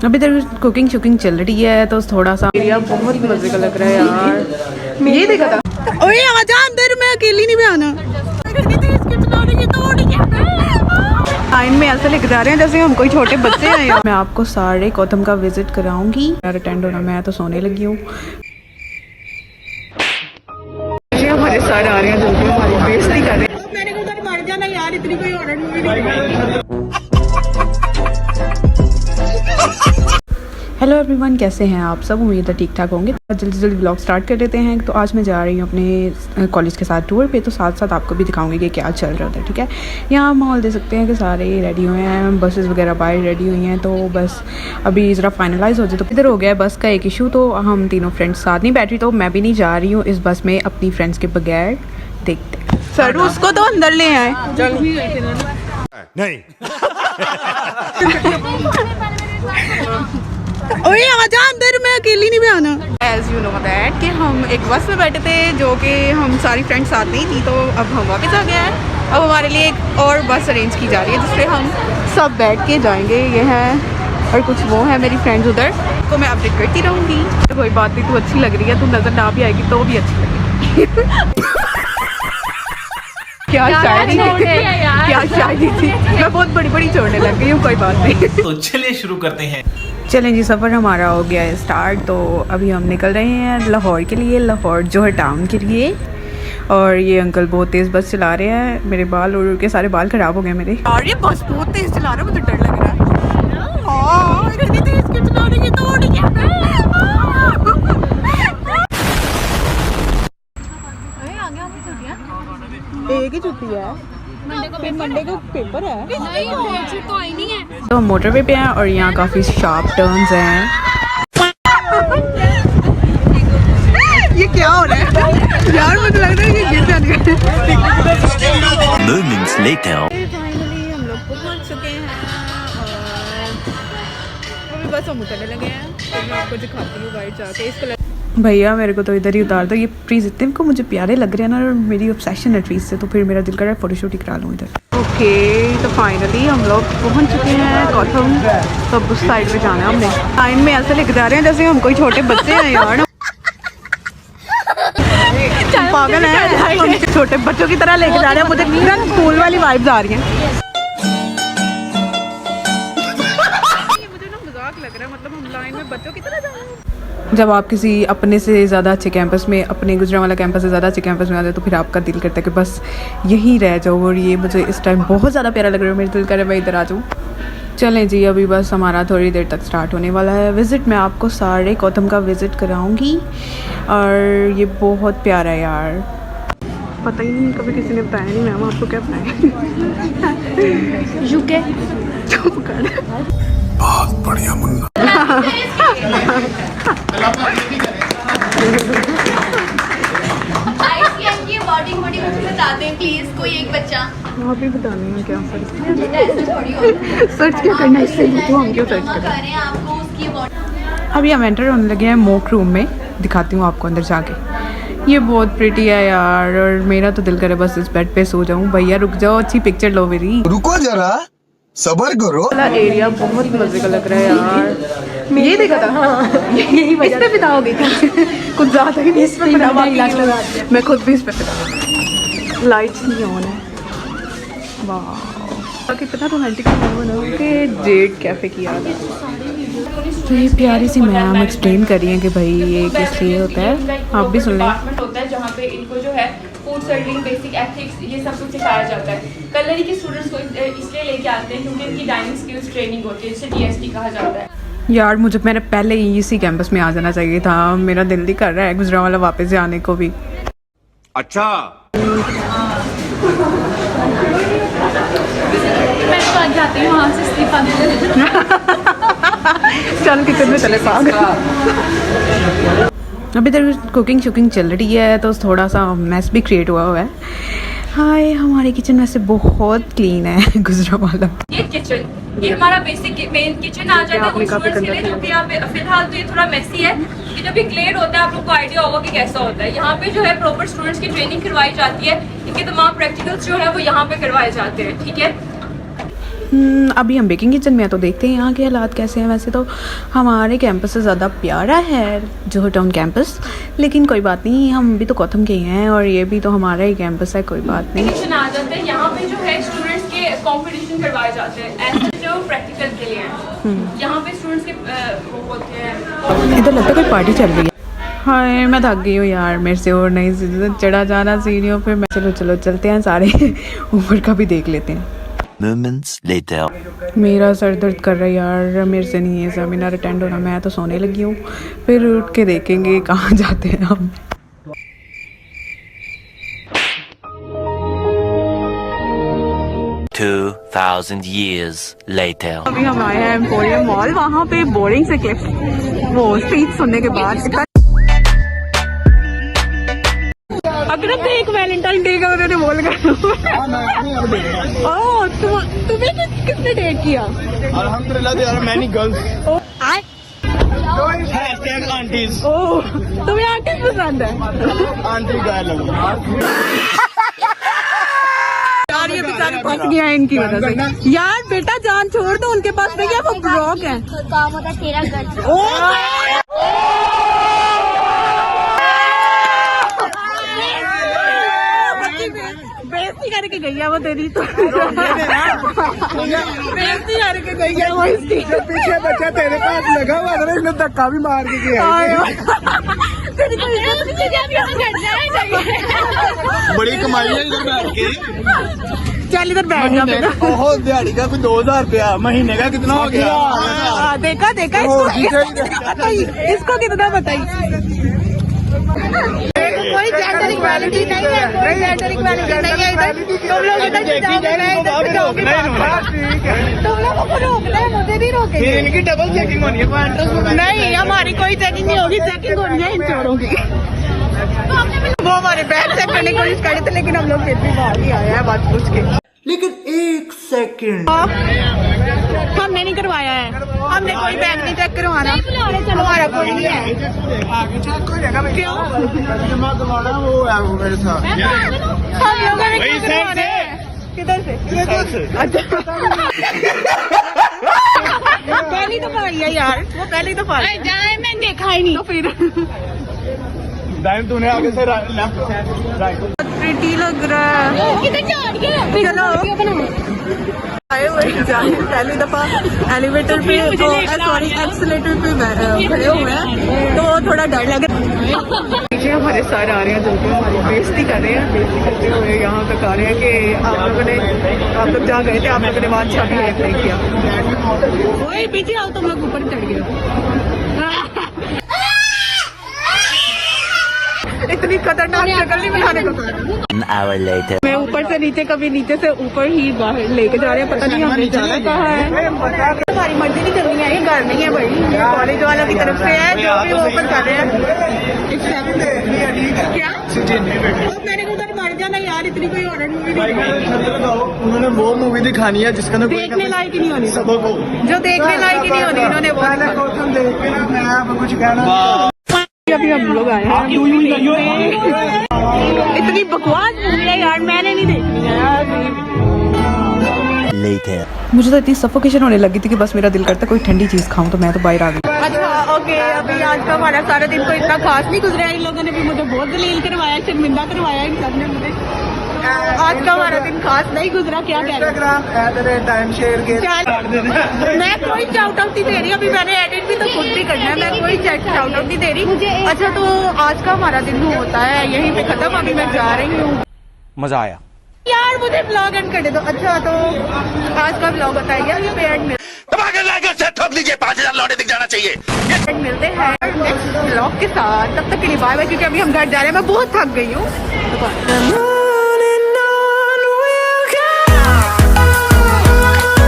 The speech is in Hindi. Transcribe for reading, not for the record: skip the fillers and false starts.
अभी इधर कुकिंग शुकिंग चल रही है तो थोड़ा सा एरिया बहुत ही मजे का लग रहा है यार। ये देखा था, ओए आजा अंदर, मैं अकेली नहीं भी आना। लाइन में ऐसे लेके जा रहे हैं जैसे हम कोई छोटे बच्चे हैं। मैं आपको सारे गौतम का विजिट कराऊंगी यार। अटेंड होना, मैं तो सोने लगी हूँ। हमारे सर आ रहे हैं जो कि हमारी बेइज्जती कर रहे हैं। मैंने कहा उधर मर जाना यार, इतनी कोई हॉरर मूवी नहीं। हेलो एवरीवन, कैसे हैं आप सब? उम्मीद है ठीक ठाक होंगे। जल्दी जल्दी व्लॉग स्टार्ट कर लेते हैं। तो आज मैं जा रही हूँ अपने कॉलेज के साथ टूर पे, तो साथ साथ आपको भी दिखाऊंगी कि क्या चल रहा था। ठीक है, यहाँ माहौल दे सकते हैं कि सारे रेडी हुए हैं, बसेस वगैरह बाहर रेडी हुई हैं। तो बस अभी ज़रा फाइनलाइज हो जाए। तो इधर हो गया बस का एक इशू, तो हम तीनों फ्रेंड्स साथ नहीं बैठ रही, तो मैं भी नहीं जा रही हूँ इस बस में अपनी फ्रेंड्स के बगैर। देखते सर, उसको तो अंदर ले आए। नहीं ओए आजा अंदर, मैं अकेली नहीं भी आना। एज यू नो दैट कि हम एक बस में बैठे थे जो कि हम सारी फ्रेंड्स साथ नहीं थी, तो अब हम वापस आ गए हैं। अब हमारे लिए एक और बस अरेंज की जा रही है जिससे हम सब बैठ के जाएंगे। ये है और कुछ वो है मेरी फ्रेंड्स उधर, तो मैं अपडेट करती रहूँगी। तो कोई बात नहीं, तू अच्छी लग रही है, तू नजर ना भी आएगी तो भी अच्छी लगेगी। क्या शायरी क्या शायरी थी, मैं बहुत बड़ी बड़ी छोड़ने लग गई हूँ। कोई बात नहीं, तो चलिए शुरू करते हैं। चलें जी, सफ़र हमारा हो गया है स्टार्ट। तो अभी हम निकल रहे हैं लाहौर के लिए, लाहौर जो है टाउन के लिए। और ये अंकल बहुत तेज़ बस चला रहे हैं। मेरे बाल उड़ के सारे बाल ख़राब हो गए मेरे। और ये बस बहुत तेज़ चला रहा है, मुझे डर लग रहा है। हाँ, इतनी तेज़ क्यों चला रही है? तो एक ही छुट्टी है, मंडे को पेपर है। नहीं, तो आई नहीं है। तो हम मोटरवे पे हैं और यहाँ काफ़ी शार्प टर्न्स हैं। ये क्या हो रहा है यार? मुझे लग रहा है कि गिर जाने का। फाइनली हम लोग पहुँच चुके हैं और अभी बस हम उतरने लगे हैं। तो मैं आपको दिखाती हूँ बाहर जाके। इसको भैया मेरे को तो इधर ही उतार दो। ये ट्रीज इतने को मुझे प्यारे लग रहे हैं ना, और मेरी ऑब्सेशन है ट्रीज से, तो फिर मेरा दिल कर रहा है फोटोशूट ही करा लूँ इधर। ओके, तो फाइनली हम लोग पहुंच चुके हैं गौतम। तो उस साइड पे जाना है हमने। लाइन में ऐसे लेके जा रहे हैं जैसे हम कोई छोटे बच्चे हैं यार। पागल है, छोटे बच्चों की तरह लेके जा रहे हैं। मुझे तुरंत स्कूल वाली वाइब्स आ रही हैं। मुझे ना मजाक लग रहा है, मतलब हम लाइन में बच्चों की तरह जा रहे हैं। जब आप किसी अपने से ज़्यादा अच्छे कैंपस में, अपने गुजरांवाला कैंपस से ज़्यादा अच्छे कैंपस में आते हैं, तो फिर आपका दिल करता है कि बस यहीं रह जाओ। और ये मुझे इस टाइम बहुत ज़्यादा प्यारा लग रहा है, मेरे दिल कर रहा है मैं इधर आ जाऊँ। चलें जी, अभी बस हमारा थोड़ी देर तक स्टार्ट होने वाला है विज़िट। मैं आपको सारे गौतम का विज़िट कराऊँगी और ये बहुत प्यारा है यार। पता ही नहीं, कभी किसी ने बताया नहीं। मैम आपको क्या बताया? यूके चुप कर। बहुत बढ़िया मुन्ना। प्लीज कोई एक बच्चा। आप भी बताने हैं क्या? सर्च क्या करना है इससे, तो हम क्यों सर्च करें? अभी हम एंटर होने लगे हैं मॉक रूम में। दिखाती हूँ आपको अंदर जाके। ये बहुत प्रिटी है यार, और मेरा तो दिल करे बस इस बेड पे सो जाऊँ। भैया रुक जाओ, अच्छी पिक्चर लो मेरी। रुको जरा, सबर करो। एरिया बहुत ही मजे का लग रहा है यार। ये देखा था, हाँ, यही इस पे फिदा हो गई थी। कुछ ज़्यादा ही इस पे फिदा। मैं खुद भी इस पे फिदा। लाइट्स नहीं ऑन है। वाह, कितना रोमांटिक बना के जेड कैफे किया था। तो ये प्यारी सी मैम एक्सप्लेन कर रही है कि भाई ये किस लिए होता है। आप भी सुन लें। होता है जहाँ पे इनको जो है फूड सर्विंग, बेसिक एथिक्स, ये सब कुछ सिखाया जाता है। कलरी के स्टूडेंट्स को इसलिए लेके आते हैं क्योंकि इनकी डाइनिंग स्किल्स ट्रेनिंग होती है, जिसे DST कहा जाता है। यार मुझे मेरे पहले ही इसी कैंपस में आ जाना चाहिए था। मेरा दिल नहीं कर रहा है गुजरांवाला वापस जाने को भी। अच्छा, मैं तो आज जाती हूँ वहाँ से इस्तीफा दे। चल किचन में चले पागल। अभी इधर कुकिंग शुकिंग चल रही है, तो थोड़ा सा मैस भी क्रिएट हुआ है। हाय, हमारे किचन वैसे बहुत क्लीन है गुजरांवाला। ये किचन, ये हमारा बेसिक मेन किचन आ जाता है स्टूडेंट्स के लिए, जो कि यहाँ पे फिलहाल तो ये थोड़ा मेसी है। ये जब ये क्लियर होता है आप लोग को आइडिया होगा कि कैसा होता है। यहाँ पे जो है प्रॉपर स्टूडेंट्स की ट्रेनिंग करवाई जाती है। इनके तमाम प्रैक्टिकल्स जो है वो यहाँ पे करवाए जाते हैं। ठीक है, अभी हम बेकिंग किचन में हैं तो देखते हैं यहाँ के हालात कैसे हैं। वैसे तो हमारे कैंपस से ज़्यादा प्यारा है जोहर टाउन कैंपस, लेकिन कोई बात नहीं, हम भी तो गौतम के ही हैं और ये भी तो हमारा ही कैंपस है, कोई बात नहीं। कंपटीशन आ जाते हैं यहाँ पे जो है स्टूडेंट्स के कंपटीशन करवाए जाते हैं, ऐसे जो प्रैक्टिकल के लिए हैं। यहाँ पे स्टूडेंट्स के वो होते हैं। इधर लगता है कोई पार्टी चल रही है। हाँ मैं थक गई हूँ यार, मेरे से और नहीं चढ़ा जाना सीढ़ियों पे। चलो चलते हैं सारे ऊपर का भी देख लेते हैं। Moments later. मेरा सर दर्द कर रहा है यार, मेरे से नहीं है सेमिनार अटेंड होना। मैं तो सोने लगी हूँ, फिर उठ के देखेंगे कहाँ जाते हैं हम। 2000 years later. अभी हम आए हैं एम्पोरियम मॉल, वहाँ पे बोर्डिंग से क्लिप वो स्पीच सुनने के बाद अगर एक वैलेंटाइन डे का उन्होंने बोल कर तुम्हें किसने डेट किया? Alhamdulillah, there are many girls. Aunties. ओह तुम्हें आर्टिस्ट पसंद है? Auntie girl. यार ये बेचारे फंस गया है इनकी वजह से। यार बेटा जान छोड़ दो, उनके पास में क्या वो ब्लॉग है। काम होता तेरा घर। बेइज्जती करके गई है वो तेरी तो। बेइज्जती करके गई है वो इसकी। पीछे बच्चा तेरे पास लगा हुआ था, इसने धक्का भी मार के गया। तेरी तो इज्जत नहीं है, बड़ी कमाई है इधर बैठ के। चल इधर बैठ जा बेटा। बहुत दिहाड़ी का कोई 2000 रुपया, महीने का कितना हो गया? देखा इसको कितना बताई। कोई जेंडर इक्वालिटी नहीं है, कोई जेंडर इक्वालिटी नहीं है इधर। तुम लोग इधर से जाओगे, मैं इधर से जाऊंगी। तुम लोगों को रोकना है, मुझे नहीं रोकेंगे। इनकी डबल चेकिंग होनी है, नहीं हमारी कोई चेकिंग नहीं होगी, चेकिंग होनी है इन चोरों की। वो हमारे बैग चेक करने की कोशिश करे थे, लेकिन हम लोग फिर भी बाहर ही आए हैं बात पूछ के। लेकिन 1 सेकंड हमने नहीं करवाया है, हमने कोई बैग नहीं चेक करवाना, हमारा कोई नहीं है। आगे चल कोई जगह में क्यों जमा करवाना, वो है वो मेरे साथ। हम लोगों ने क्यों करवाना है? किधर से? अच्छा पहली दफा आई है यार, वो पहली दफा आई। मैंने देखा ही नहीं तो फिर दाएं तूने आगे से लेफ्ट राइट। प्रिटी लग रहा है। चलो आए हुए पहली दफा एलिवेटर पे सॉरी एक्सीलेटर पे खड़े हुए हैं तो थोड़ा डर लग रहा है। पीछे हमारे सर आ रहे हैं जो कि हमारी बेइज्जती कर रहे हैं, बेइज्जती करते हुए यहाँ तक आ रहे हैं कि आप लोग जहाँ गए थे आप लोगों ने वहाँ शादी नहीं किया। वही पीछे आओ, तुम लोग ऊपर चढ़ गए। इतनी खतरनाक शक्ल नहीं बनाने को। An hour later. मैं ऊपर से नीचे, कभी नीचे से ऊपर ही बाहर लेके जा रहे हैं, पता नहीं हमने जाना कहाँ है। हमारी मर्जी नहीं करनी है, ये घर नहीं है भाई, कॉलेज वालों की तरफ से है जो भी वो ओपन कर रहे हैं। क्या मैंने उधर मर जाना यार, इतनी कोई हॉरर मूवी नहीं। उन्होंने वो मूवी दिखानी है जिसका देखने लायक ही नहीं होनी, सबको जो देखने लायक ही नहीं होनी उन्होंने वो। कुछ कहना अभी हम लोग आए हैं इतनी बकवास मूवी है यार, मैंने नहीं देखनी है यार। Later. मुझे तो इतनी सफोकेशन होने लगी थी कि बस मेरा दिल करता कोई ठंडी चीज खाऊं, तो मैं तो बाहर आ गई। अच्छा ओके, अभी आज का हमारा सारा दिन कोई इतना खास नहीं गुजरा। इन लोगों ने भी मुझे बहुत दलील करवाया, शर्मिंदा करवाया इन सब ने मुझे। आज का हमारा दिन खास नहीं गुजरा। क्या कह रहे टाइम शेयर के मैं कोई शाउट आउट नहीं दे रही, अभी मैंने एडिट भी तो खुद भी करना है, मैं कोई शाउट आउट नहीं दे रही। अच्छा तो आज का हमारा दिन होता है यहीं पे खत्म, अभी मैं जा रही हूँ। मजा आया यार मुझे ब्लॉग एंड कर दे दो। अच्छा तो आज का ब्लॉग होता है यार, ये पे एंड ठोक लीजिए, 5000 लौटे दिख जाना चाहिए। मिलते हैं नेक्स्ट ब्लॉग के साथ, तब तक के लिए बाय बाय, क्योंकि अभी हम घर जा रहे हैं, मैं बहुत थक गई हूँ।